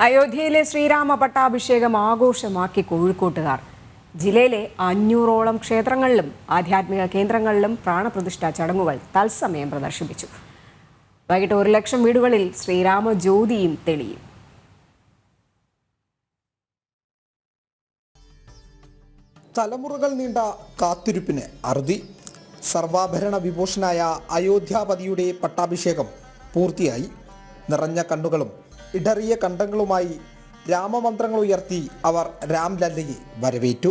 അയോധ്യയിലെ ശ്രീരാമ പട്ടാഭിഷേകം ആഘോഷമാക്കി കോഴിക്കോട്ടുകാർ. ജില്ലയിലെ 500ഓളം ക്ഷേത്രങ്ങളിലും ആധ്യാത്മിക കേന്ദ്രങ്ങളിലും പ്രാണപ്രതിഷ്ഠാ ചടങ്ങുകൾ തത്സമയം പ്രദർശിപ്പിച്ചു. വൈകിട്ട് 1 ലക്ഷം വീടുകളിൽ ശ്രീരാമ ജ്യോതിയും തെളിയും. തലമുറകൾ നീണ്ട കാത്തിരിപ്പിന് അറുതി. സർവാഭരണ വിഭൂഷണായ അയോധ്യാപതിയുടെ പട്ടാഭിഷേകം പൂർത്തിയായി. നിറഞ്ഞ കണ്ണുകളും ഇടറിയ കണ്ഠങ്ങളുമായി രാമമന്ത്രങ്ങൾ ഉയർത്തി അവർ രാംലല്ലയെ വരവേറ്റു.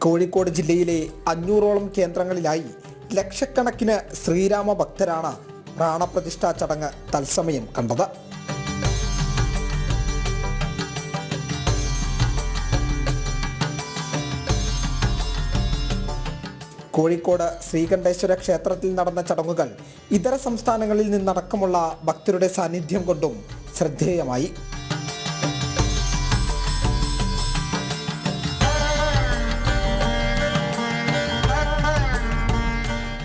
കോഴിക്കോട് ജില്ലയിലെ 500ഓളം കേന്ദ്രങ്ങളിലായി ലക്ഷക്കണക്കിന് ശ്രീരാമ ഭക്തരാണ് പ്രാണപ്രതിഷ്ഠാ ചടങ്ങ് തത്സമയം കണ്ടത്. കോഴിക്കോട് ശ്രീകണ്ഠേശ്വര ക്ഷേത്രത്തിൽ നടന്ന ചടങ്ങുകൾ ഇതര സംസ്ഥാനങ്ങളിൽ നിന്നടക്കമുള്ള ഭക്തരുടെ സാന്നിധ്യം കൊണ്ടും ശ്രദ്ധേയമായി.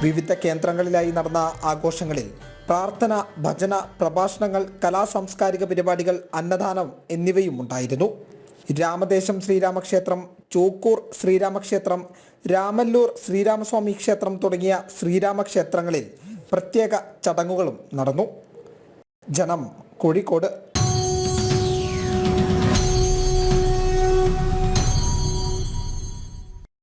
വിവിധ കേന്ദ്രങ്ങളിലായി നടന്ന ആഘോഷങ്ങളിൽ പ്രാർത്ഥന, ഭജന, പ്രഭാഷണങ്ങൾ, കലാസാംസ്കാരിക പരിപാടികൾ, അന്നദാനം എന്നിവയും ഉണ്ടായിരുന്നു. രാമദേശം ശ്രീരാമക്ഷേത്രം, ചോക്കൂർ ശ്രീരാമക്ഷേത്രം, രാമല്ലൂർ ശ്രീരാമസ്വാമി ക്ഷേത്രം തുടങ്ങിയ ശ്രീരാമക്ഷേത്രങ്ങളിൽ പ്രത്യേക ചടങ്ങുകളും നടന്നു. ജനം, കോഴിക്കോട്.